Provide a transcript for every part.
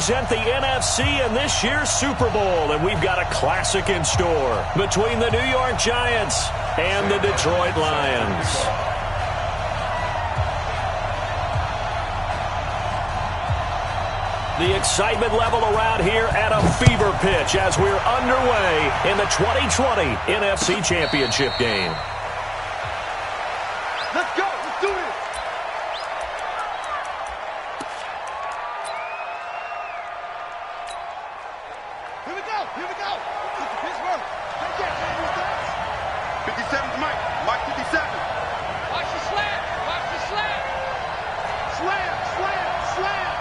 represent the NFC in this year's Super Bowl, and we've got a classic in store between the New York Giants and the Detroit Lions. The excitement level around here at a fever pitch as we're underway in the 2020 NFC Championship game. Let's go. Let's do this. Here we go. Here we go. Pittsburgh. Take that. 57's Mike. Mike 57. Watch the slam. Watch the slam. Slam. Slam. Slam.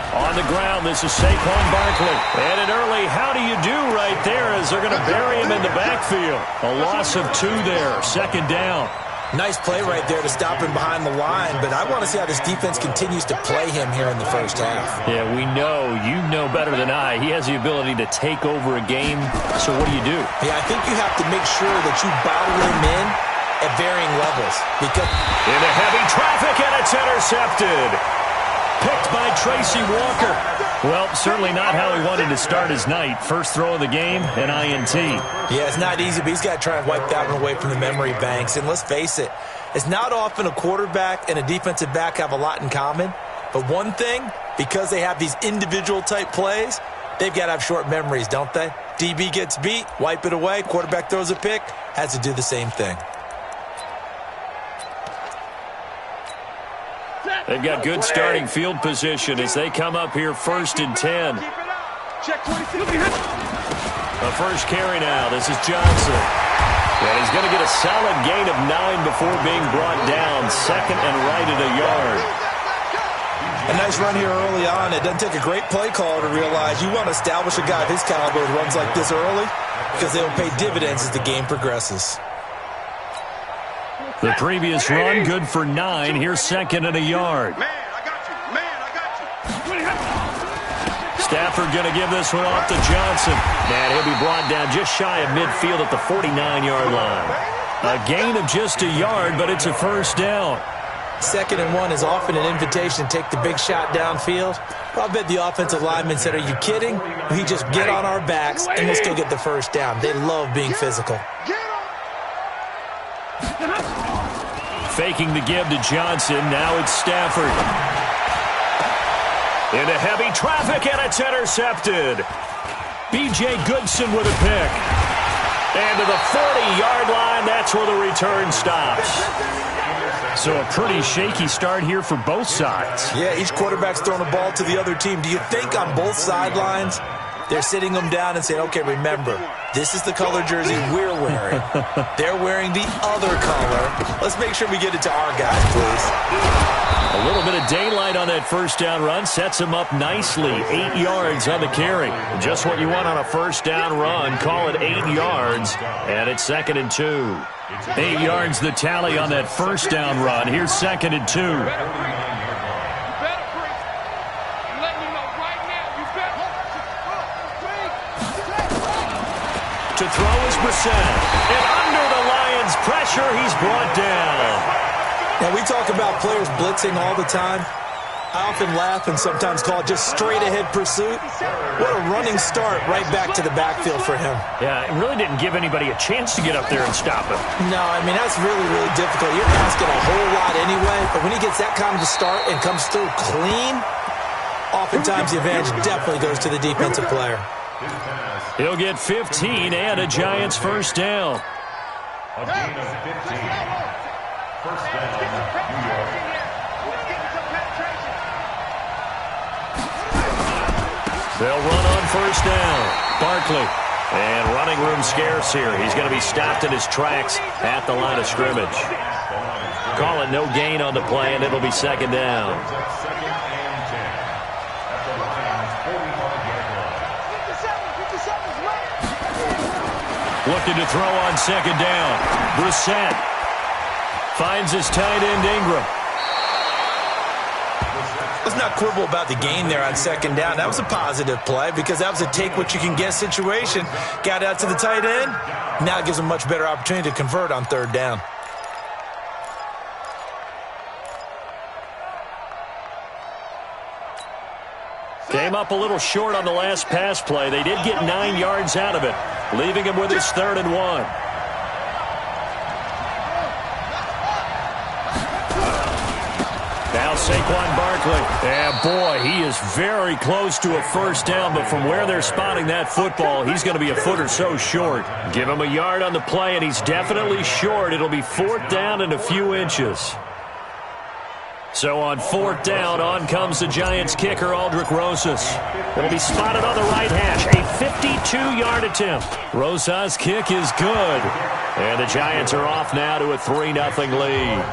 On the ground, this is Saquon Barkley. And an early how do you do right there as they're going to bury him in the backfield. A loss of 2 there, 2nd down. Nice play right there to stop him behind the line, but I want to see how this defense continues to play him here in the first half. Yeah, we know. You know better than I. He has the ability to take over a game, so what do you do? Yeah, I think you have to make sure that you bottle him in at varying levels. Because into heavy traffic, and it's intercepted. Picked by Tracy Walker. Well, certainly not how he wanted to start his night. First throw of the game, an INT. Yeah, it's not easy, but he's got to try and wipe that one away from the memory banks. And let's face it, it's not often a quarterback and a defensive back have a lot in common. But one thing, because they have these individual type plays, they've got to have short memories, don't they? DB gets beat, wipe it away. Quarterback throws a pick, has to do the same thing. They've got good starting field position as they come up here 1st and 10. Check 26. The first carry now. This is Johnson. And he's going to get a solid gain of 9 before being brought down. 2nd and right at a yard. A nice run here early on. It doesn't take a great play caller to realize you want to establish a guy of his caliber who runs like this early because they will pay dividends as the game progresses. The previous run, good for 9. Here's 2nd and a yard. Man, I got you. Man, I got you. Stafford going to give this one off to Johnson. And he'll be brought down just shy of midfield at the 49-yard line. A gain of just a yard, but it's a first down. 2nd and 1 is often an invitation to take the big shot downfield. Well, I bet the offensive lineman said, are you kidding? We just get on our backs and let's go get the first down. They love being physical. Faking the give to Johnson. Now it's Stafford. Into heavy traffic, and it's intercepted. B.J. Goodson with a pick. And to the 40-yard line, that's where the return stops. So a pretty shaky start here for both sides. Yeah, each quarterback's throwing the ball to the other team. Do you think on both sidelines they're sitting them down and saying, okay, remember, this is the color jersey we're wearing. They're wearing the other color. Let's make sure we get it to our guys, please. A little bit of daylight on that first down run sets him up nicely. 8 yards on the carry. Just what you want on a first down run. Call it 8 yards, and it's 2nd and 2. 8 yards the tally on that first down run. Here's 2nd and 2. To throw is Brissett. And under the Lions' pressure, he's brought down. Now, we talk about players blitzing all the time. I often laugh and sometimes call it just straight-ahead pursuit. What a running start right back to the backfield for him. Yeah, it really didn't give anybody a chance to get up there and stop him. No, I mean, that's really, really difficult. You're asking a whole lot anyway, but when he gets that kind of a start and comes through clean, oftentimes the advantage definitely goes to the defensive player. He'll get 15 and a Giants first down. A gain of 15. First down, New York. They'll run on first down. Barkley. And running room scarce here. He's going to be stopped in his tracks at the line of scrimmage. Call it no gain on the play, and it'll be 2nd down. Looking to throw on 2nd down. Brissett finds his tight end Ingram. Let's not quibble about the gain there on 2nd down. That was a positive play because that was a take-what-you-can-get situation. Got out to the tight end. Now it gives him a much better opportunity to convert on 3rd down. Came up a little short on the last pass play. They did get 9 yards out of it, leaving him with his 3rd and 1. Now Saquon Barkley. And boy, he is very close to a first down, but from where they're spotting that football, he's going to be a foot or so short. Give him a yard on the play, and he's definitely short. It'll be 4th down and a few inches. So on 4th down, on comes the Giants kicker, Aldrick Rosas. It'll be spotted on the right hash. A 52-yard attempt. Rosas' kick is good. And the Giants are off now to a 3-0 lead.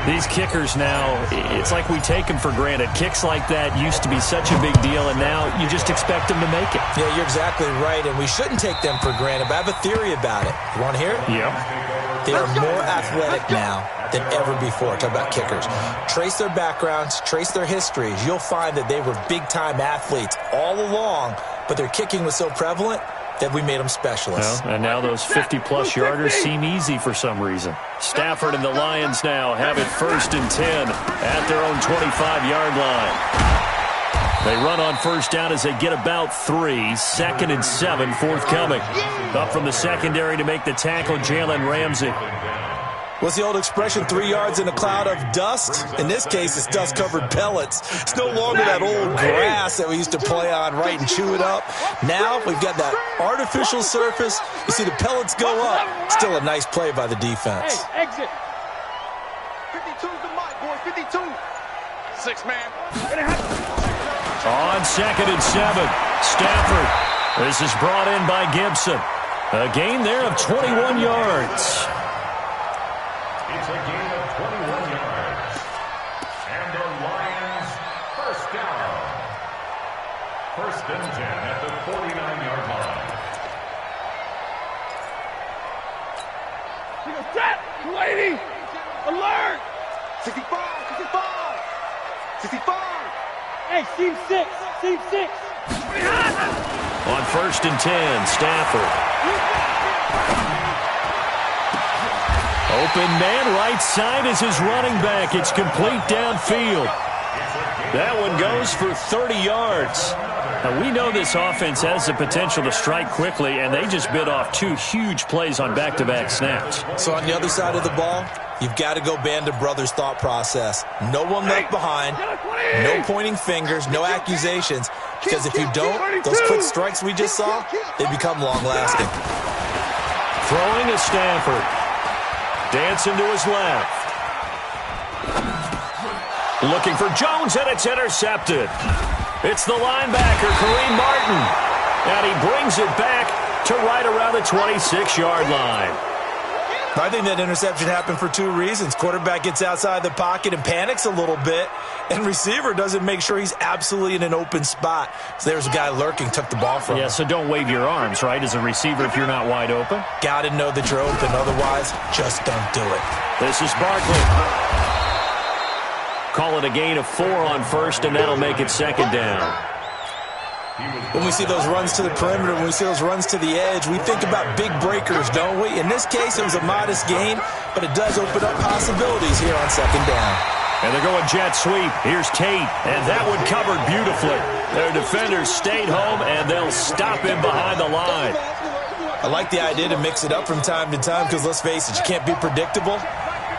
These kickers now, it's like we take them for granted. Kicks like that used to be such a big deal, and now you just expect them to make it. Yeah, you're exactly right, and we shouldn't take them for granted, but I have a theory about it. You want to hear it? Yeah. They are more athletic now than ever before. Talk about kickers. Trace their backgrounds, trace their histories. You'll find that they were big-time athletes all along, but their kicking was so prevalent that we made them specialists. Well, and now those 50-plus yarders seem easy for some reason. Stafford and the Lions now have it 1st and 10 at their own 25-yard line. They run on 1st down as they get about 3. 2nd and 7 forthcoming. Up from the secondary to make the tackle, Jalen Ramsey. What's the old expression, 3 yards in a cloud of dust? In this case, it's dust-covered pellets. It's no longer that old grass that we used to play on, right, and chew it up. Now we've got that artificial surface. You see the pellets go up. Still a nice play by the defense. Hey, exit. 52's the mic, boy. 52. 6 man. On 2nd and 7, Stafford. This is brought in by Gibson. A gain there of 21 yards. It's a gain of 21 yards. And the Lions, 1st down. 1st and 10 at the 49-yard line. Set. 280. Alert. 65. 65. 65. Hey, seam 6. Seam 6. On 1st and 10, Stafford. Open man, right side is his running back. It's complete downfield. That one goes for 30 yards. Now, we know this offense has the potential to strike quickly, and they just bit off 2 huge plays on back-to-back snaps. So on the other side of the ball, you've got to go Band of Brothers thought process. No one left behind, no pointing fingers, no accusations, because if you don't, those quick strikes we just saw, they become long-lasting. Throwing to Stafford. Dancing to his left. Looking for Jones, and it's intercepted. It's the linebacker, Kareem Martin. And he brings it back to right around the 26-yard line. I think that interception happened for 2 reasons. Quarterback gets outside the pocket and panics a little bit, and receiver doesn't make sure he's absolutely in an open spot. So there's a guy lurking, took the ball from him. Yeah, so don't wave your arms, right, as a receiver if you're not wide open. Got to know that you're open. Otherwise, just don't do it. This is Barkley. Call it a gain of 4 on 1st, and that'll make it 2nd down. When we see those runs to the perimeter, when we see those runs to the edge, we think about big breakers, don't we? In this case, it was a modest gain, but it does open up possibilities here on 2nd down. And they're going jet sweep. Here's Tate, and that one covered beautifully. Their defenders stayed home, and they'll stop him behind the line. I like the idea to mix it up from time to time because, let's face it, you can't be predictable.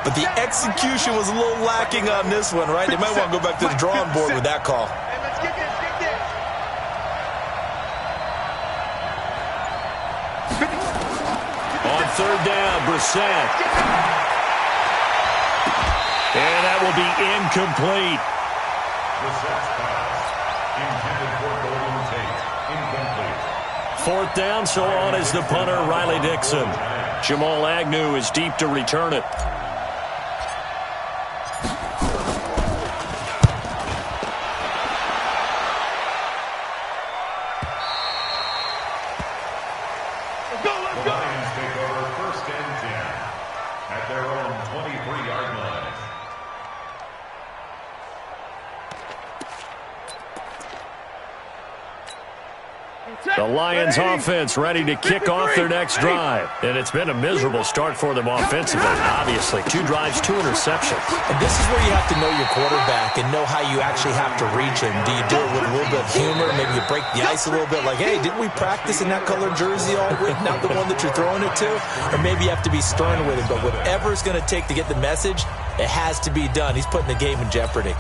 But the execution was a little lacking on this one, right? They might want to go back to the drawing board with that call. Hey, let's get this. Get this. On 3rd down, Brissett. And that will be incomplete. Brissett's pass, intended for Golden Tate, incomplete. 4th down, so on is the punter, Riley Dixon. Jamal Agnew is deep to return it. The Lions take over 1st and 10 at their own 23-yard line. The Lions offense ready to kick off their next drive. And it's been a miserable start for them offensively. Obviously, 2 drives, 2 interceptions. And this is where you have to know your quarterback and know how you actually have to reach him. Do you do it with a little bit of humor? Maybe you break the ice a little bit like, hey, didn't we practice in that colored jersey all week? Not the one that you're throwing it to? Or maybe you have to be stern with him. But whatever it's going to take to get the message, it has to be done. He's putting the game in jeopardy.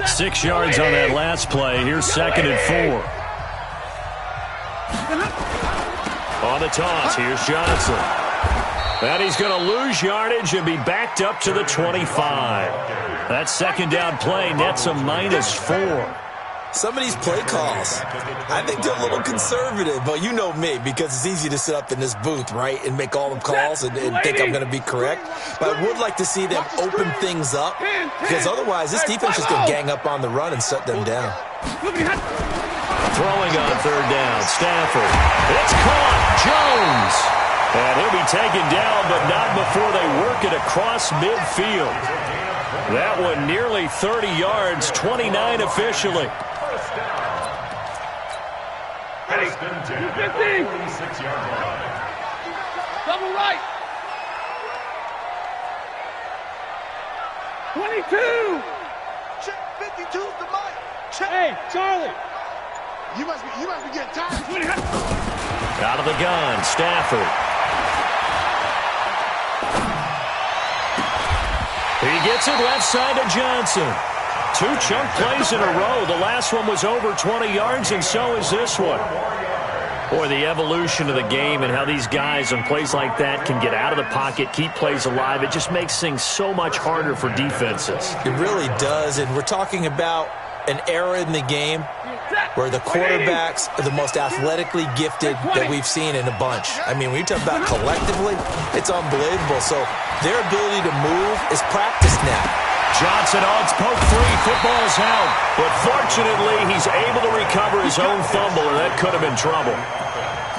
6 yards on that last play. Here's 2nd and 4. On the toss, here's Johnson. And he's going to lose yardage and be backed up to the 25. That 2nd down play nets a -4. Some of these play calls, I think they're a little conservative, but you know me, because it's easy to sit up in this booth, right, and make all the calls and think I'm going to be correct. But I would like to see them open things up, because otherwise this defense is going to gang up on the run and shut them down. Throwing on 3rd down, Stafford. It's caught, Jones. And he'll be taken down, but not before they work it across midfield. That one nearly 30 yards, 29 officially. First and 10 at the 46-yard line. Double right. 22. Check 52's the mic. Check. Hey, Charlie. You must be getting tired. Out of the gun, Stafford. He gets it left side to Johnson. 2 chunk plays in a row. The last one was over 20 yards, and so is this one. Boy, the evolution of the game and how these guys on plays like that can get out of the pocket, keep plays alive, it just makes things so much harder for defenses. It really does, and we're talking about an era in the game where the quarterbacks are the most athletically gifted that we've seen in a bunch. I mean, when you talk about collectively, it's unbelievable. So their ability to move is practiced now. Johnson on poke 3, football's out. But fortunately, he's able to recover his own fumble, or that could have been trouble.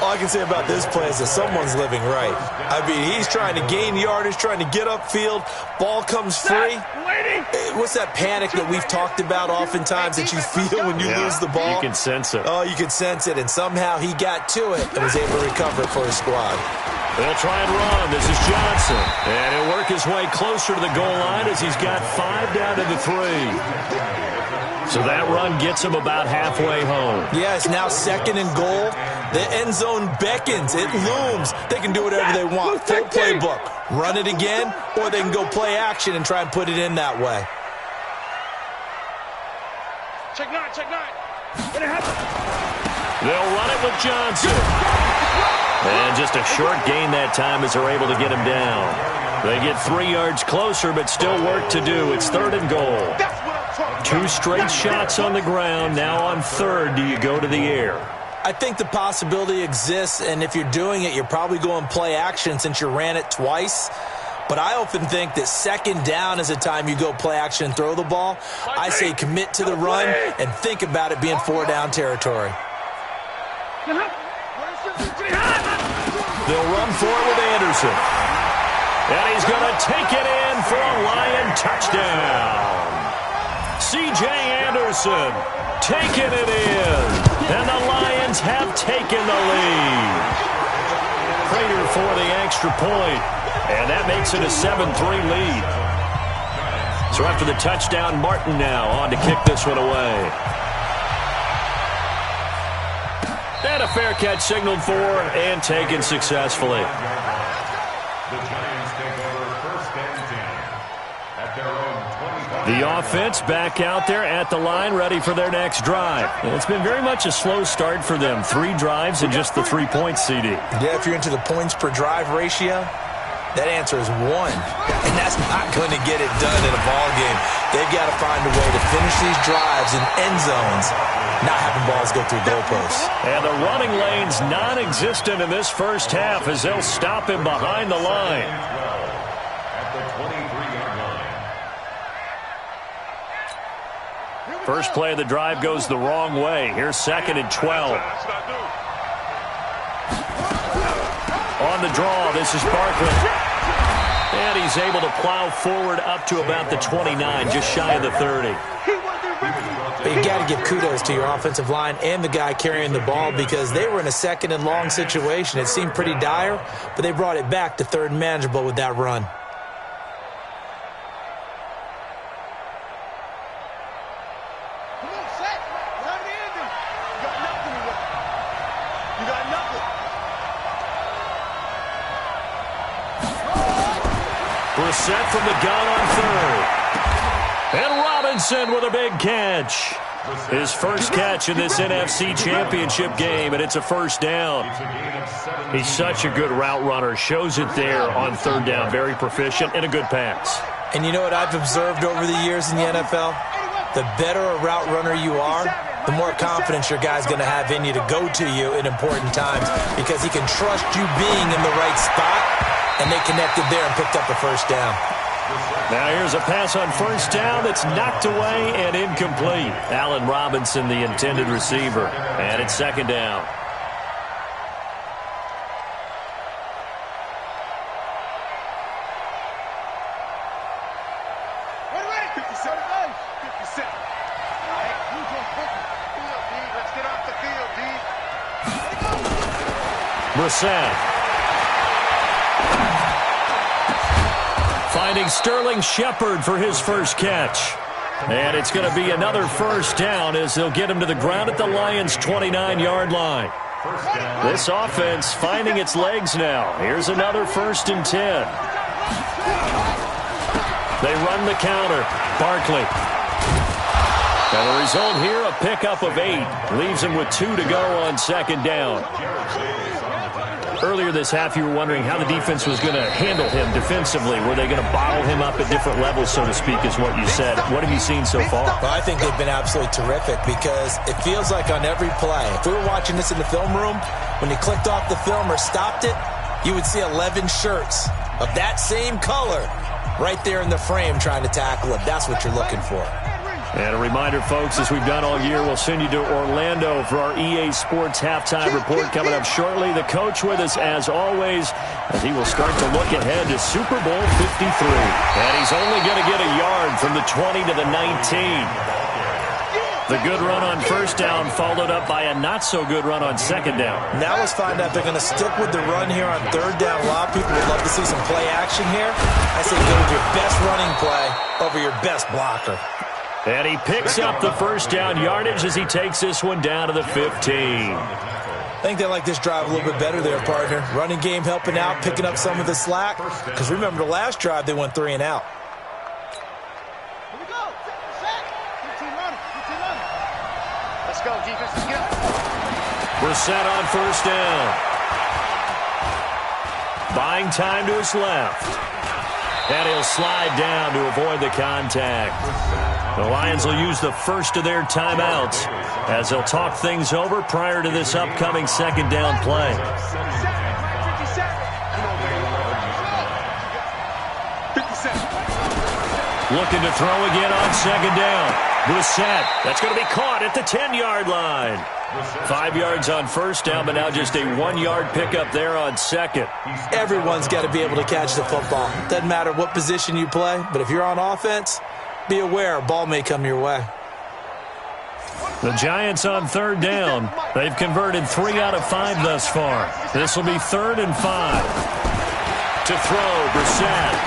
All I can say about this play is that someone's living right. I mean, he's trying to gain yardage, trying to get upfield. Ball comes free. What's that panic that we've talked about oftentimes that you feel when you lose the ball? You can sense it. Oh, you can sense it, and somehow he got to it and was able to recover it for his squad. They'll try and run. This is Johnson. And he'll work his way closer to the goal line as he's got 5 down to the 3. So that run gets him about halfway home. Yeah, it's now 2nd and goal. The end zone beckons. It looms. They can do whatever they want. Full playbook. Run it again, or they can go play action and try and put it in that way. Check 9, check 9. They'll run it with Johnson. And just a short gain that time as they're able to get him down. They get 3 yards closer, but still work to do. It's 3rd and goal. 2 straight shots on the ground. Now on 3rd, do you go to the air? I think the possibility exists, and if you're doing it, you're probably going play action since you ran it twice. But I often think that 2nd down is a time you go play action and throw the ball. I say commit to the run and think about it being 4 down territory. They'll run for it with Anderson. And he's going to take it in for a Lion touchdown. C.J. Anderson taking it in. And the Lions have taken the lead. Prater for the extra point. And that makes it a 7-3 lead. So after the touchdown, Martin now on to kick this one away. And a fair catch signaled for and taken successfully. The Giants take over 1st and 10 at their own 25. The offense back out there at the line, ready for their next drive. And it's been very much a slow start for them. 3 drives and just the 3 points, CD. Yeah, if you're into the points per drive ratio, that answer is 1. And that's not going to get it done in a ball game. They've got to find a way to finish these drives in end zones, not having balls go through goalposts. And the running lane's non-existent in this first half as they'll stop him behind the line. At the 23-yard line. First play of the drive goes the wrong way. Here's 2nd and 12. On the draw, this is Barkley. And he's able to plow forward up to about the 29, just shy of the 30. He you got to give kudos to your offensive line and the guy carrying the ball because they were in a second and long situation. It seemed pretty dire, but they brought it back to third and manageable with that run. Set from the gun on third. And Robinson with a big catch. His first catch in this NFC championship game, and it's a first down. He's such a good route runner. Shows it there on third down. Very proficient and a good pass. And you know what I've observed over the years in the NFL? The better a route runner you are, the more confidence your guy's going to have in you to go to you in important times because he can trust you being in the right spot. And they connected there and picked up a first down. Now here's a pass on first down that's knocked away and incomplete. Allen Robinson, the intended receiver. And it's second down. Brissett. Finding Sterling Shepard for his first catch. And it's going to be another first down as they'll get him to the ground at the Lions' 29-yard line. This offense finding its legs now. Here's another 1st and 10. They run the counter. Barkley. And the result here, a pickup of 8. Leaves him with 2 to go on second down. Earlier this half, you were wondering how the defense was going to handle him defensively. Were they going to bottle him up at different levels, so to speak, is what you said. What have you seen so far? Well, I think they've been absolutely terrific because it feels like on every play, if we were watching this in the film room, when you clicked off the film or stopped it, you would see 11 shirts of that same color right there in the frame trying to tackle him. That's what you're looking for. And a reminder, folks, as we've done all year, we'll send you to Orlando for our EA Sports halftime report coming up shortly. The coach with us, as always, as he will start to look ahead to Super Bowl 53. And he's only going to get a yard from the 20 to the 19. The good run on first down followed up by a not-so-good run on second down. Now let's find out if they're going to stick with the run here on third down. A lot of people would love to see some play action here. I say go with your best running play over your best blocker. And he picks up the first down yardage as he takes this one down to the 15. I think they like this drive a little bit better there, partner. Running game helping out, picking up some of the slack. Because remember, the last drive, they went 3 and out. Here we go. Set. 15 running. 15 running. Let's go, defense. Let's get it. We're set on first down. Buying time to his left. And he'll slide down to avoid the contact. The Lions will use the first of their timeouts as they'll talk things over prior to this upcoming second down play. Looking to throw again on second down. Brissett. That's going to be caught at the 10-yard line. 5 yards on first down, but now just a 1-yard pickup there on second. Everyone's got to be able to catch the football. Doesn't matter what position you play, but if you're on offense, be aware a ball may come your way. The Giants on third down. They've converted 3 out of 5 thus far. This will be 3rd and 5. To throw, Brissett.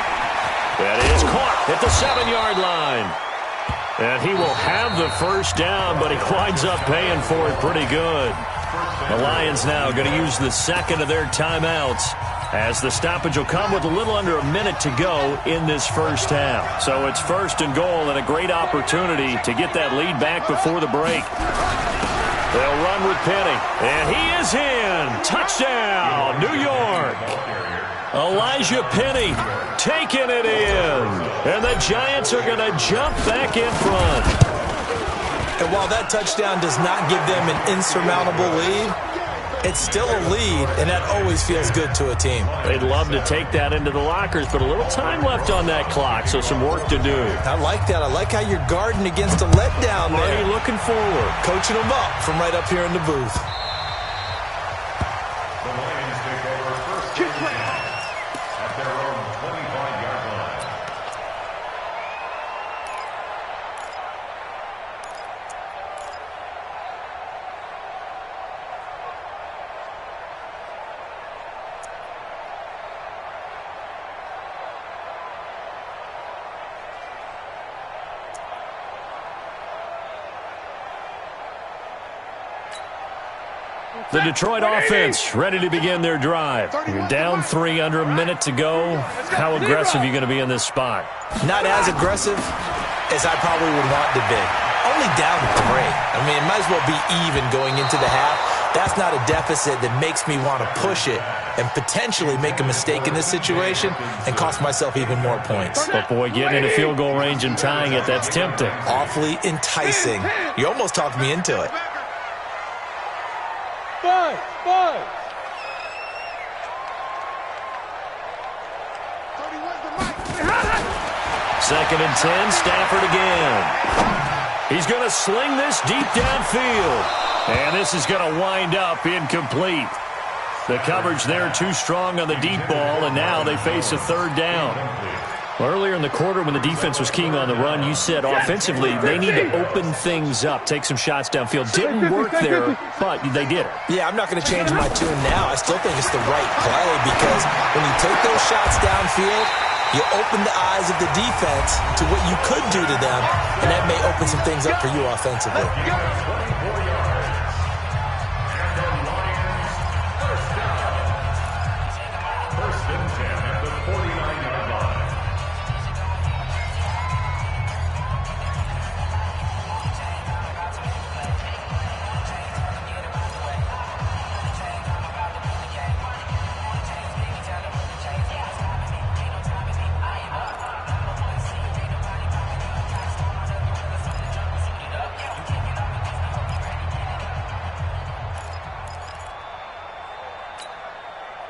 That is caught at the 7-yard line. And he will have the first down, but he winds up paying for it pretty good. The Lions now going to use the second of their timeouts as the stoppage will come with a little under a minute to go in this first half. So it's 1st and goal and a great opportunity to get that lead back before the break. They'll run with Penny. And he is in. Touchdown, New York. Elijah Penny taking it in. And the Giants are going to jump back in front. And while that touchdown does not give them an insurmountable lead, it's still a lead, and that always feels good to a team. They'd love to take that into the lockers, but a little time left on that clock, so some work to do. I like that. I like how you're guarding against a letdown there. Already looking forward. Coaching them up from right up here in the booth. The Lions take over first and 10 at their own 25-yard line. The Detroit offense ready to begin their drive. You're down 3, under a minute to go. How aggressive are you going to be in this spot? Not as aggressive as I probably would want to be. Only down 3. I mean, it might as well be even going into the half. That's not a deficit that makes me want to push it and potentially make a mistake in this situation and cost myself even more points. But, boy, getting into field goal range and tying it, that's tempting. Awfully enticing. You almost talked me into it. 5. 2nd and 10, Stafford again. He's going to sling this deep downfield. And this is going to wind up incomplete. The coverage there too strong on the deep ball, and now they face a 3rd down. Earlier in the quarter when the defense was keying on the run, you said offensively they need to open things up, take some shots downfield. Didn't work there, but they did it. Yeah, I'm not going to change my tune now. I still think it's the right play because when you take those shots downfield, you open the eyes of the defense to what you could do to them, and that may open some things up for you offensively.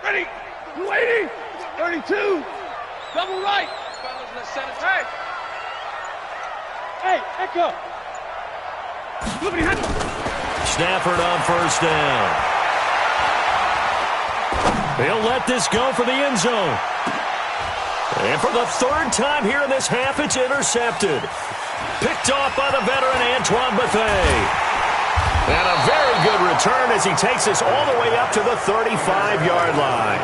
Ready. 280. 32. Double right. Hey, Echo. Stafford on 1st down. He'll let this go for the end zone. And for the 3rd time here in this half, it's intercepted. Picked off by the veteran Antoine Bethea. And a very good return as he takes us all the way up to the 35-yard line.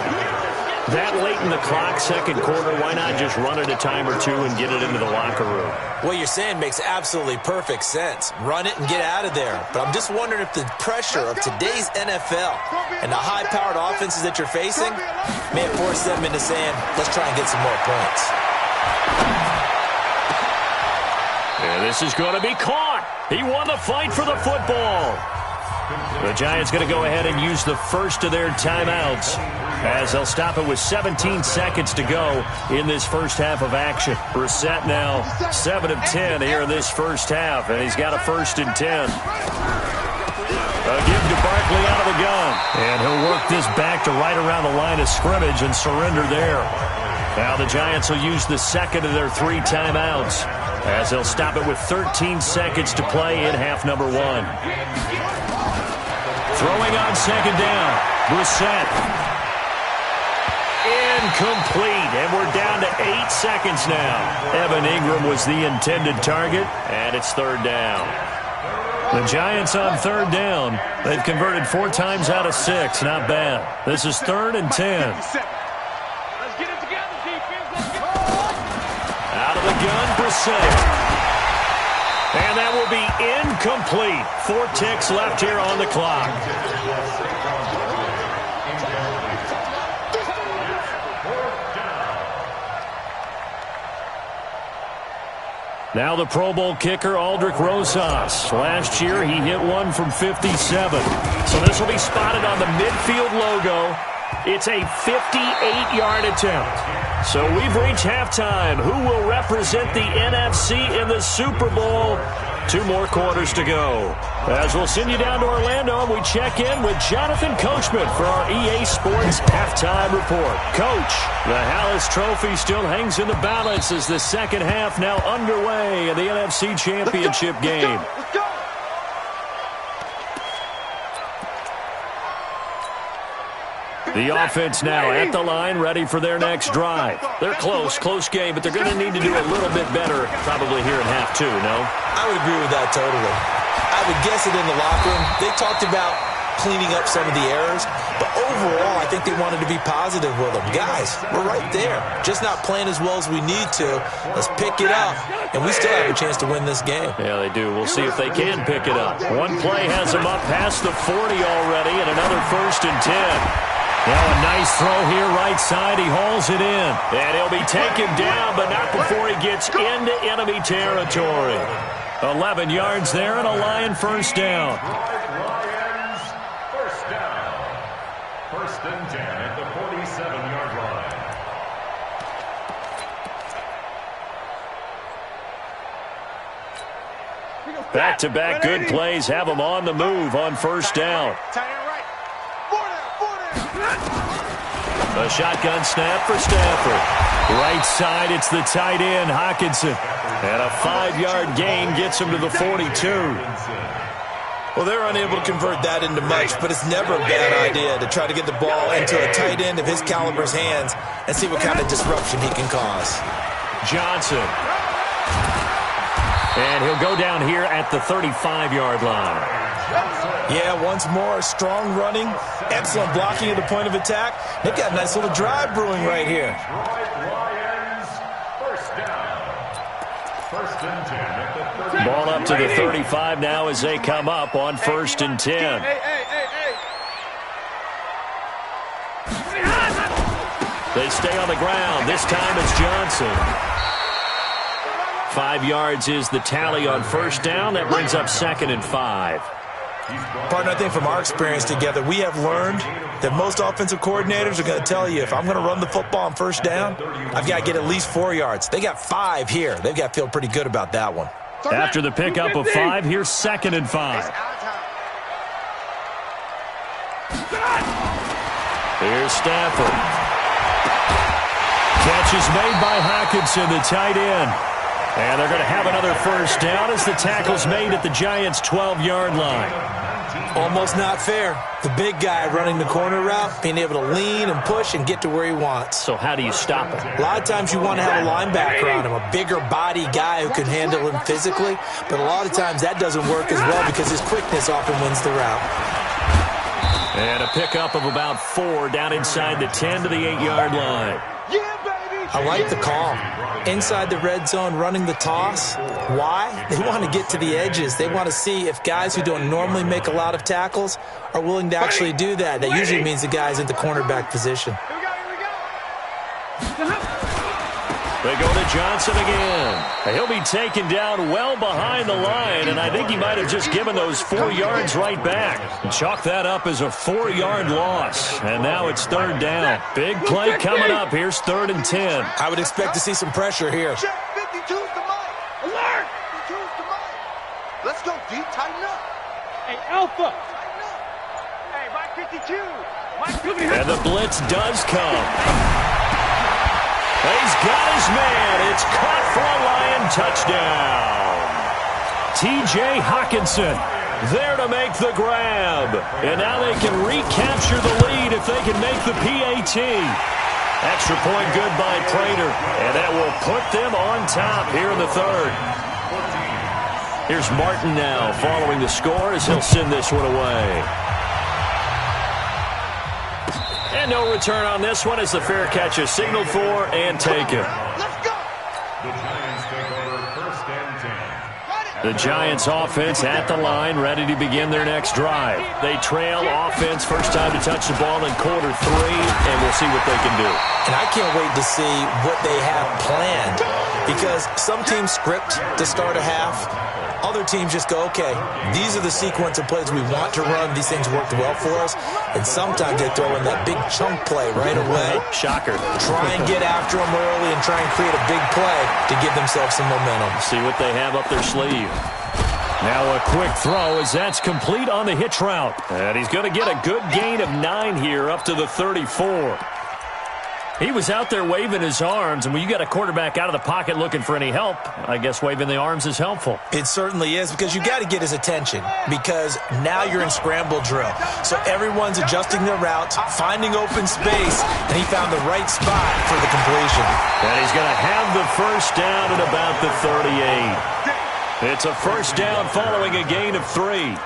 That late in the clock, 2nd quarter, why not just run it a time or two and get it into the locker room? What you're saying makes absolutely perfect sense. Run it and get out of there. But I'm just wondering if the pressure of today's NFL and the high-powered offenses that you're facing may have forced them into saying, let's try and get some more points. And this is going to be caught. He won the fight for the football. The Giants going to go ahead and use the first of their timeouts as they'll stop it with 17 seconds to go in this first half of action. Brissett now 7 of 10 here in this first half, and he's got a 1st and 10. A give to Barkley out of the gun, and he'll work this back to right around the line of scrimmage and surrender there. Now the Giants will use the 2nd of their 3 timeouts as they'll stop it with 13 seconds to play in half number 1. Throwing on 2nd down, Brissett. Incomplete, and we're down to 8 seconds now. Evan Ingram was the intended target, and it's 3rd down. The Giants on 3rd down. They've converted 4 times out of 6. Not bad. This is 3rd and 10. Let's get it together, defense. Let's get it. Out of the gun, Brissett. And that will be incomplete. 4 ticks left here on the clock. Now the Pro Bowl kicker, Aldrick Rosas. Last year, he hit one from 57. So this will be spotted on the midfield logo. It's a 58-yard attempt. So we've reached halftime. Who will represent the NFC in the Super Bowl? 2 more quarters to go. As we'll send you down to Orlando, we check in with Jonathan Coachman for our EA Sports Halftime Report. Coach, the Hallis Trophy still hangs in the balance as the second half now underway in the NFC Championship game. Let's go. The offense now at the line, ready for their next drive. They're close game, but they're going to need to do a little bit better probably here in half 2, no? I would agree with that totally. I would guess it in the locker room. They talked about cleaning up some of the errors. But overall, I think they wanted to be positive with them. Guys, we're right there. Just not playing as well as we need to. Let's pick it up, and we still have a chance to win this game. Yeah, they do. We'll see if they can pick it up. One play has them up past the 40 already, and another 1st and 10. Now a nice throw here right side. He hauls it in. And he'll be taken down, but not before he gets into enemy territory. 11 yards there and a Lion first down. Lions first down. 1st and 10 at the 47-yard line. Back-to-back good plays have them on the move on 1st down. A shotgun snap for Stafford. Right side, it's the tight end, Hockenson. And a 5-yard gain gets him to the 42. Well, they're unable to convert that into much, but it's never a bad idea to try to get the ball into a tight end of his caliber's hands and see what kind of disruption he can cause. Johnson. And he'll go down here at the 35-yard line. Yeah, once more, strong running, excellent blocking at the point of attack. They've got a nice little drive brewing right here. Lions first down. 1st and 10 at the 30. Ball up to the 35 now as they come up on 1st and 10. They stay on the ground. This time it's Johnson. 5 yards is the tally on 1st down. That brings up 2nd and 5. Partner, I think from our experience together, we have learned that most offensive coordinators are going to tell you, if I'm going to run the football on 1st down, I've got to get at least 4 yards. They got 5 here. They've got to feel pretty good about that one. After the pickup of 5, here's 2nd and 5. Here's Stafford. Catch is made by Hockenson, the tight end. And they're going to have another 1st down as the tackle's made at the Giants' 12-yard line. Almost not fair. The big guy running the corner route, being able to lean and push and get to where he wants. So how do you stop him? A lot of times you want to have a linebacker on him, a bigger body guy who can handle him physically, but a lot of times that doesn't work as well because his quickness often wins the route. And a pickup of about 4 down inside the 10 to the 8-yard line. I like the call. Inside the red zone, running the toss. Why? They want to get to the edges. They want to see if guys who don't normally make a lot of tackles are willing to actually do that. That usually means the guy's in the cornerback position. They go to Johnson again. He'll be taken down well behind the line, and I think he might have just given those 4 yards right back. Chalk that up as a 4-yard loss, and now it's 3rd down. Big play coming up. Here's 3rd and 10. I would expect to see some pressure here. 52's the mic. Alert! 52's the mic. Let's go deep, tighten up. Hey, Alpha. Tighten up. Hey, Mike 52. Mike 52. And the blitz does come. He's got his man. It's caught for a Lion touchdown. T.J. Hockenson there to make the grab. And now they can recapture the lead if they can make the PAT. Extra point good by Prater. And that will put them on top here in the 3rd. Here's Martin now following the score as he'll send this one away. And no return on this one as the fair catch is signaled for and taken. Let's go. The Giants take over 1st and 10. The Giants offense at the line, ready to begin their next drive. They trail offense, first time to touch the ball in quarter 3, and we'll see what they can do. And I can't wait to see what they have planned, because some teams script to start a half. Other teams just go, okay, these are the sequence of plays we want to run. These things worked well for us. And sometimes they throw in that big chunk play right away. Shocker. Try and get after them early and try and create a big play to give themselves some momentum. See what they have up their sleeve. Now a quick throw as that's complete on the hitch route. And he's going to get a good gain of 9 here up to the 34. He was out there waving his arms, and when you got a quarterback out of the pocket looking for any help, I guess waving the arms is helpful. It certainly is, because you got to get his attention, because now you're in scramble drill. So everyone's adjusting their routes, finding open space, and he found the right spot for the completion. And he's going to have the first down at about the 38. It's a first down following a gain of 3.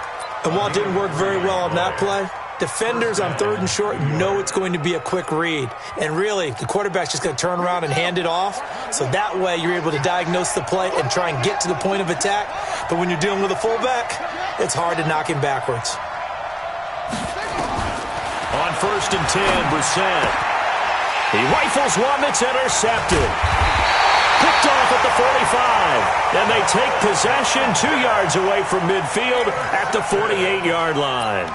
And while it didn't work very well on that play, defenders on 3rd and short know it's going to be a quick read. And really, the quarterback's just going to turn around and hand it off. So that way, you're able to diagnose the play and try and get to the point of attack. But when you're dealing with a fullback, it's hard to knock him backwards. On 1st and 10, Brissett. He rifles one that's intercepted. Picked off at the 45. And they take possession 2 yards away from midfield at the 48-yard line.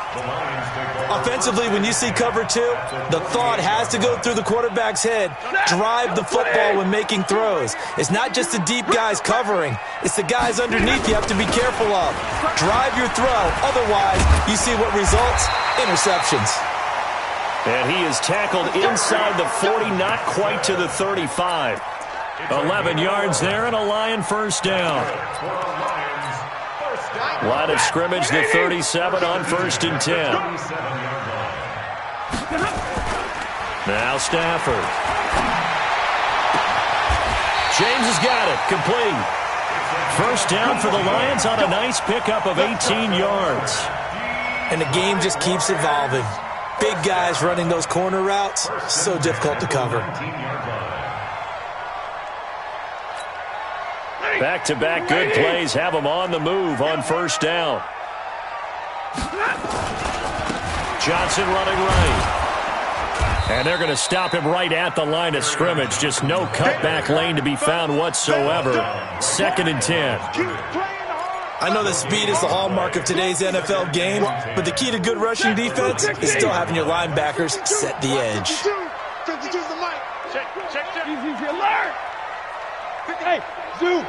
Offensively, when you see cover 2, the thought has to go through the quarterback's head. Drive the football when making throws. It's not just the deep guys covering. It's the guys underneath you have to be careful of. Drive your throw. Otherwise, you see what results? Interceptions. And he is tackled inside the 40, not quite to the 35. 11 yards there and a Lion first down. Line of scrimmage, the 37 on 1st and 10. Now Stafford. James has got it. Complete. First down for the Lions on a nice pickup of 18 yards. And the game just keeps evolving. Big guys running those corner routes, so difficult to cover. Back-to-back good plays have them on the move on first down. Johnson running right. And they're going to stop him right at the line of scrimmage. Just no cutback lane to be found whatsoever. 2nd and 10. I know that speed is the hallmark of today's NFL game, but the key to good rushing defense is still having your linebackers set the edge. 52's the mic. Check. Easy, alert. Hey, zoom.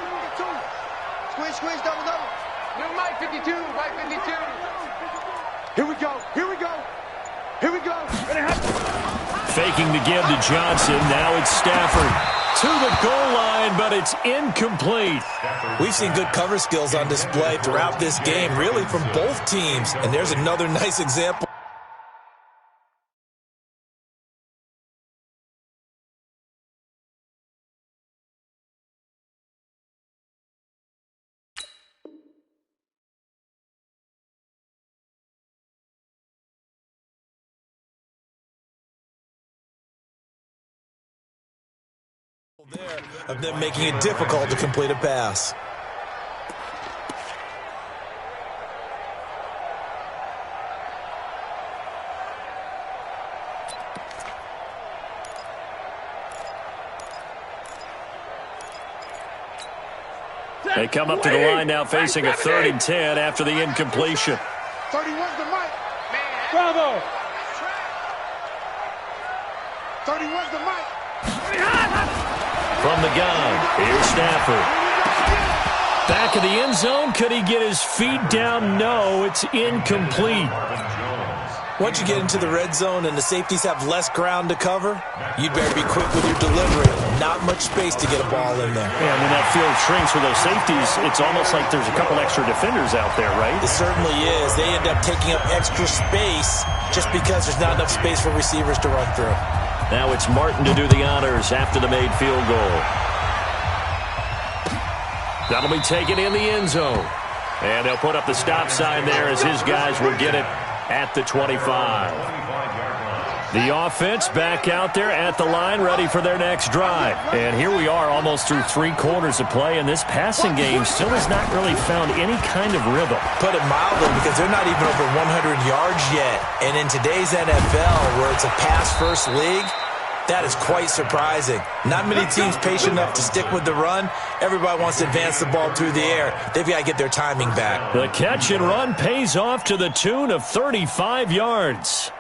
Squeeze, double. New mic 52, mic 52. Here we go. Faking the give to Johnson. Now it's Stafford to the goal line, but it's incomplete. We've seen good cover skills on display throughout this game, really from both teams. And there's another nice example. There of them making it difficult to complete a pass. They come up to the line now facing a 3rd and 10 after the incompletion. 31's the mic. Bravo. 31's the mic. From the gun, here's Stafford. Back of the end zone. Could he get his feet down? No, it's incomplete. Once you get into the red zone and the safeties have less ground to cover, you'd better be quick with your delivery. Not much space to get a ball in there. Yeah, when that field shrinks with those safeties, it's almost like there's a couple extra defenders out there, right? It certainly is. They end up taking up extra space just because there's not enough space for receivers to run through. Now it's Martin to do the honors after the made field goal. That'll be taken in the end zone. And they'll put up the stop sign there as his guys will get it at the 25. The offense back out there at the line, ready for their next drive. And here we are almost through 3 quarters of play, and this passing game still has not really found any kind of rhythm. Put it mildly, because they're not even over 100 yards yet. And in today's NFL, where it's a pass-first league, that is quite surprising. Not many teams patient enough to stick with the run. Everybody wants to advance the ball through the air. They've got to get their timing back. The catch and run pays off to the tune of 35 yards.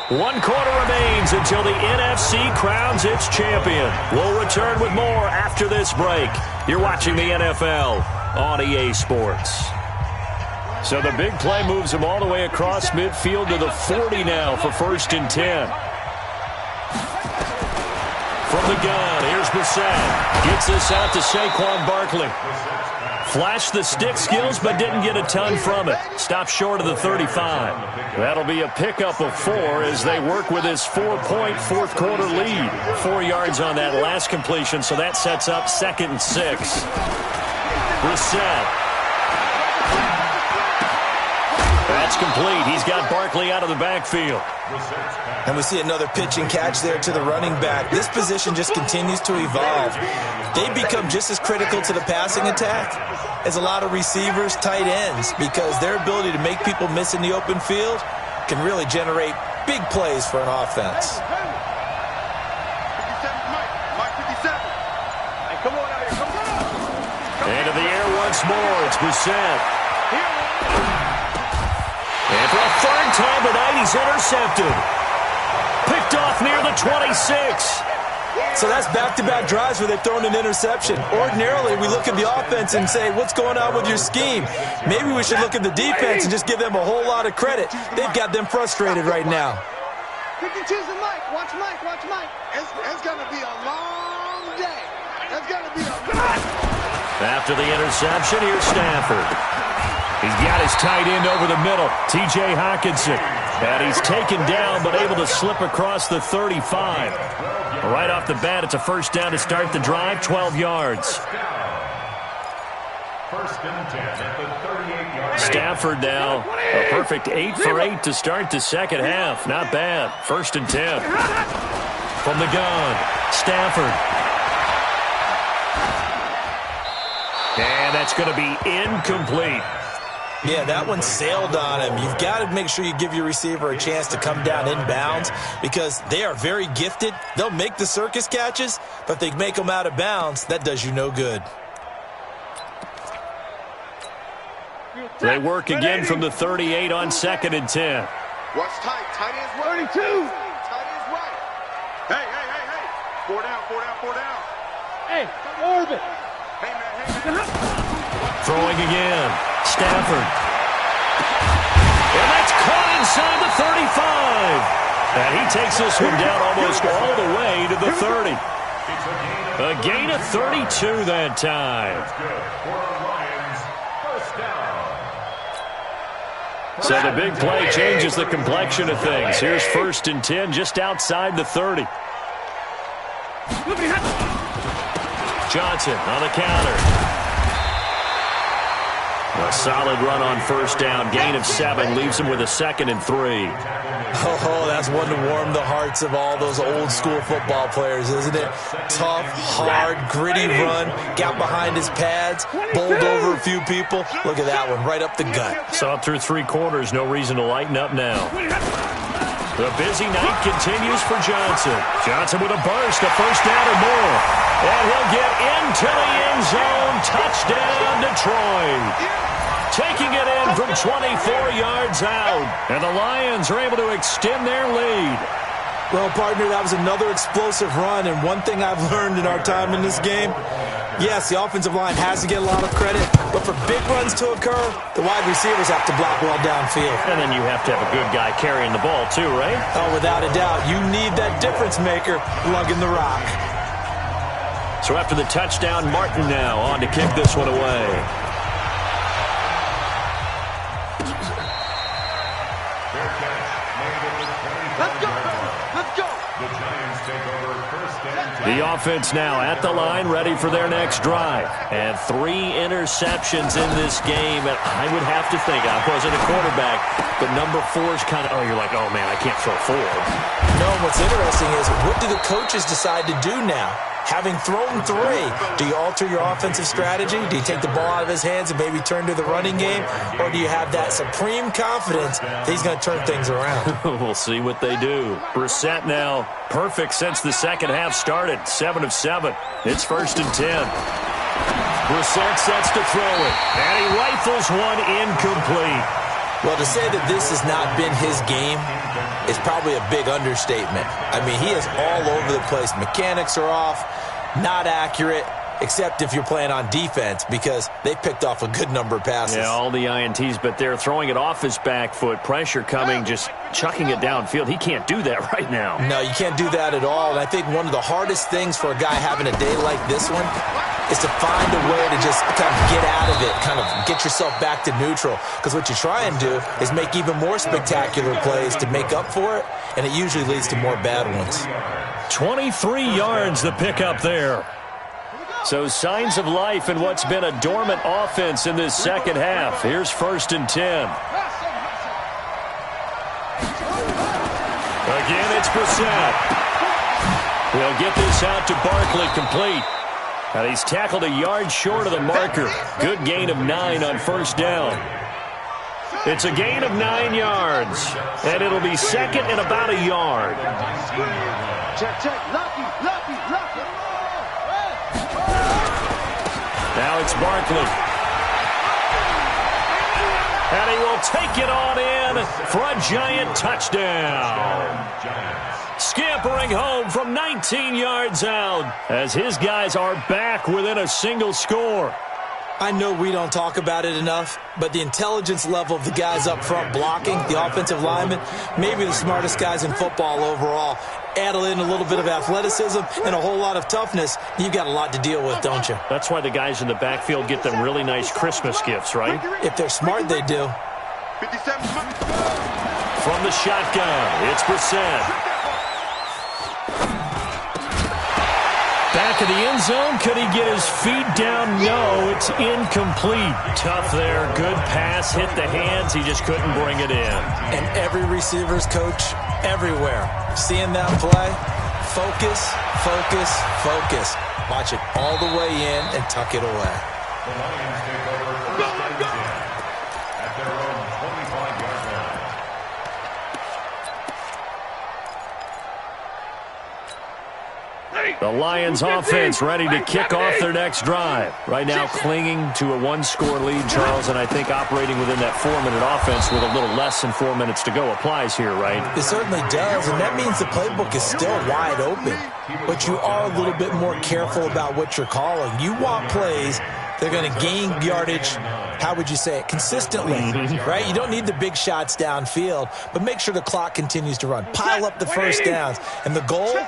1 quarter remains until the NFC crowns its champion. We'll return with more after this break. You're watching the NFL on EA Sports. So the big play moves them all the way across midfield to the 40 now for 1st and 10. From the gun, here's Brissett. Gets this out to Saquon Barkley. Flashed the stick skills, but didn't get a ton from it. Stopped short of the 35. That'll be a pickup of 4 as they work with his 4-point 4th quarter lead. 4 yards on that last completion, so that sets up 2nd and 6. Brissett. That's complete. He's got Barkley out of the backfield. And we see another pitch and catch there to the running back. This position just continues to evolve. They become just as critical to the passing attack as a lot of receivers, tight ends, because their ability to make people miss in the open field can really generate big plays for an offense. 57, Mike 57. Hey, come on out here, come on. Into the air once more. It's Brissett. And for a third time tonight, he's intercepted. Picked off near the 26. So that's back-to-back drives where they've thrown an interception. Ordinarily, we look at the offense and say, what's going on with your scheme? Maybe we should look at the defense and just give them a whole lot of credit. They've got them frustrated right now. 52's the Mike. Watch Mike, watch Mike. It's going to be a long day. It's going to be a long day. After the interception, here's Stafford. He's got his tight end over the middle, T.J. Hockenson. And he's taken down but able to slip across the 35. Right off the bat, it's a first down to start the drive, 12 yards. First and 10 at the 38-yard. Stafford now, a perfect 8 for 8 to start the second half. Not bad. First and 10. From the gun, Stafford. And that's going to be incomplete. Yeah, that one sailed on him. You've got to make sure you give your receiver a chance to come down inbounds because they are very gifted. They'll make the circus catches, but if they make them out of bounds, that does you no good. They work again from the 38 on second and 10. Watch tight. Tight ends right. 32. Tight ends right. Hey. 4 down. Hey, orbit. Hey, man. Throwing again. Stafford. And that's caught inside the 35. And he takes this one down almost all the way to the 30. A gain of 32 that time. So the big play changes the complexion of things. Here's first and 10 just outside the 30. Johnson on the counter. A solid run on first down. Gain of 7 leaves him with a second and 3. Oh, that's one to warm the hearts of all those old school football players, isn't it? Tough, hard, gritty run. Got behind his pads. Bowled over a few people. Look at that one, right up the gut. Saw it through 3 quarters. No reason to lighten up now. The busy night continues for Johnson. Johnson with a burst, a first down or more. And he'll get into the end zone. Touchdown, Detroit. Taking it in from 24 yards out. And the Lions are able to extend their lead. Well, partner, that was another explosive run. And one thing I've learned in our time in this game, yes, the offensive line has to get a lot of credit. But for big runs to occur, the wide receivers have to block well downfield. And then you have to have a good guy carrying the ball too, right? Oh, without a doubt. You need that difference maker lugging the rock. So after the touchdown, Martin now on to kick this one away. Let's go. The offense now at the line, ready for their next drive. And 3 interceptions in this game. And I would have to think, I wasn't a quarterback, but number 4 is kind of, you're like, oh, man, I can't throw 4. No, what's interesting is, what do the coaches decide to do now? Having thrown 3, do you alter your offensive strategy? Do you take the ball out of his hands and maybe turn to the running game? Or do you have that supreme confidence that he's going to turn things around? We'll see what they do. Brissett now perfect since the second half started. 7 of 7. It's first and 10. Brissett sets to throw it. And he rifles one incomplete. Well, to say that this has not been his game is probably a big understatement. I mean, he is all over the place. Mechanics are off, not accurate, except if you're playing on defense because they picked off a good number of passes. Yeah, all the INTs, but they're throwing it off his back foot. Pressure coming, just chucking it downfield. He can't do that right now. No, you can't do that at all. And I think one of the hardest things for a guy having a day like this one is to find a way to just kind of get out of it, kind of get yourself back to neutral. Because what you try and do is make even more spectacular plays to make up for it, and it usually leads to more bad ones. 23 yards the pickup there. So signs of life in what's been a dormant offense in this second half. Here's first and 10. Again, it's Brissett. He'll get this out to Barkley, complete. And he's tackled a yard short of the marker. Good gain of 9 on first down. It's a gain of 9 yards. And it'll be second and about a yard. Check, check. Lucky. Now it's Barkley. And he will take it on in for a giant touchdown. Scampering home from 19 yards out as his guys are back within a single score. I know we don't talk about it enough, but the intelligence level of the guys up front blocking, the offensive linemen, maybe the smartest guys in football overall. Add in a little bit of athleticism and a whole lot of toughness, you've got a lot to deal with, don't you? That's why the guys in the backfield get them really nice Christmas gifts, right? If they're smart, they do. 57. From the shotgun, it's Brissett. Back of the end zone. Could he get his feet down? No, it's incomplete. Tough there. Good pass. Hit the hands. He just couldn't bring it in. And every receiver's coach everywhere. Seeing that play, focus, focus, focus. Watch it all the way in and tuck it away. The Lions take over first and 10 at their own 25-yard line. The Lions offense ready to kick off their next drive. Right now clinging to a one-score lead, Charles, and I think operating within that 4-minute offense with a little less than 4 minutes to go applies here, right? It certainly does, and that means the playbook is still wide open. But you are a little bit more careful about what you're calling. You want plays they're going to gain yardage, how would you say it, consistently, right? You don't need the big shots downfield, but make sure the clock continues to run. Pile up the first downs. And the goal,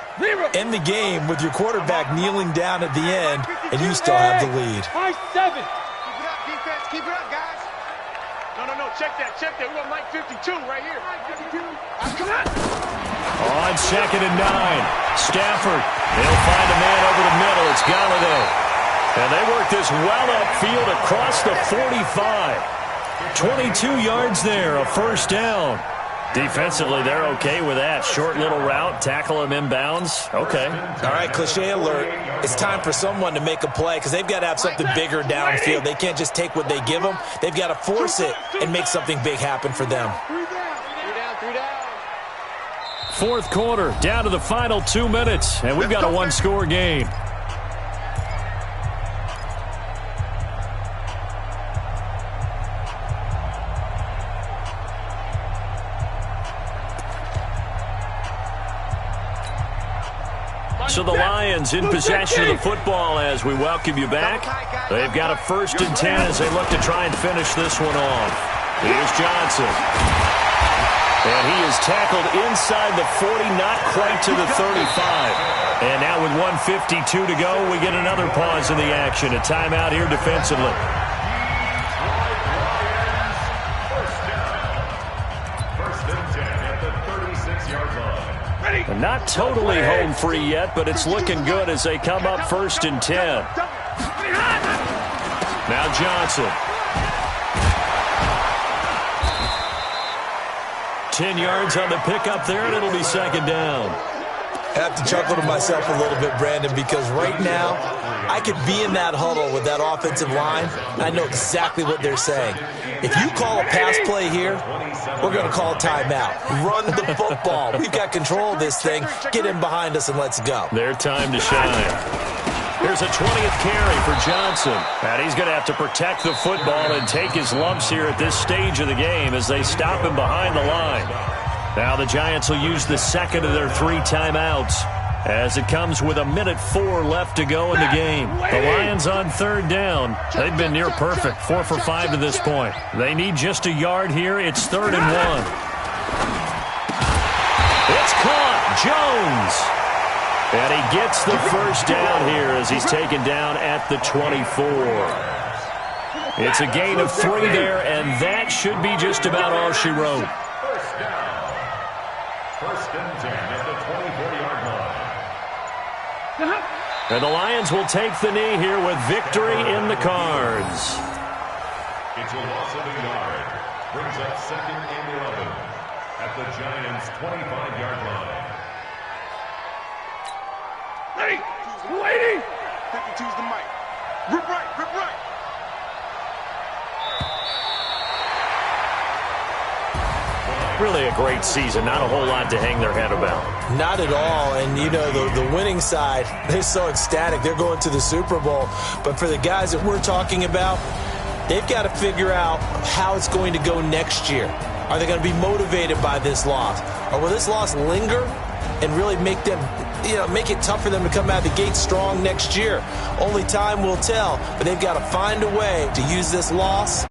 end the game with your quarterback kneeling down at the end, and you still have the lead. 5-7. Keep it up, defense. Keep it up, guys. No. Check that. We got Mike 52 right here. Mike 52. Come on. On second and 9. Stafford. He'll find a man over the middle. It's Galladay. And they work this well upfield across the 45. 22 yards there, a first down. Defensively, they're okay with that. Short little route, tackle him inbounds. Okay. All right, cliche alert. It's time for someone to make a play because they've got to have something bigger downfield. They can't just take what they give them. They've got to force it and make something big happen for them. 3 down. Fourth quarter, down to the final 2 minutes, and we've got a one-score game. So the Lions in possession of the football as we welcome you back. They've got a 1st and 10 as they look to try and finish this one off. Here's Johnson. And he is tackled inside the 40, not quite to the 35. And now with 1:52 to go, we get another pause in the action. A timeout here defensively. First and 10 at the 36-yard line. And not totally home free yet, but it's looking good as they come up 1st and 10. Now Johnson. 10 yards on the pickup there, and it'll be 2nd down. I have to chuckle to myself a little bit, Brandon, because right now I could be in that huddle with that offensive line. I know exactly what they're saying. If you call a pass play here, we're going to call a timeout. Run the football. We've got control of this thing. Get in behind us and let's go. Their time to shine. Here's a 20th carry for Johnson. And he's going to have to protect the football and take his lumps here at this stage of the game as they stop him behind the line. Now the Giants will use the 2nd of their 3 timeouts as it comes with 1:04 left to go in the game. The Lions on 3rd down. They've been near perfect, 4 for 5 to this point. They need just a yard here. It's 3rd and 1. It's caught. Jones. And he gets the first down here as he's taken down at the 24. It's a gain of 3 there, and that should be just about all she wrote. First down. 1st and 10 at the 24-yard line. And the Lions will take the knee here with victory in the cards. It's a loss of a yard. Brings up 2nd and 11. at the Giants' 25-yard line. Hey, lady! 52's the mic. Rip right, rip right. Really a great season. Not a whole lot to hang their head about. Not at all. And, you know, the winning side, they're so ecstatic. They're going to the Super Bowl. But for the guys that we're talking about, they've got to figure out how it's going to go next year. Are they going to be motivated by this loss? Or will this loss linger and really make them, you know, make it tough for them to come out of the gate strong next year? Only time will tell. But they've got to find a way to use this loss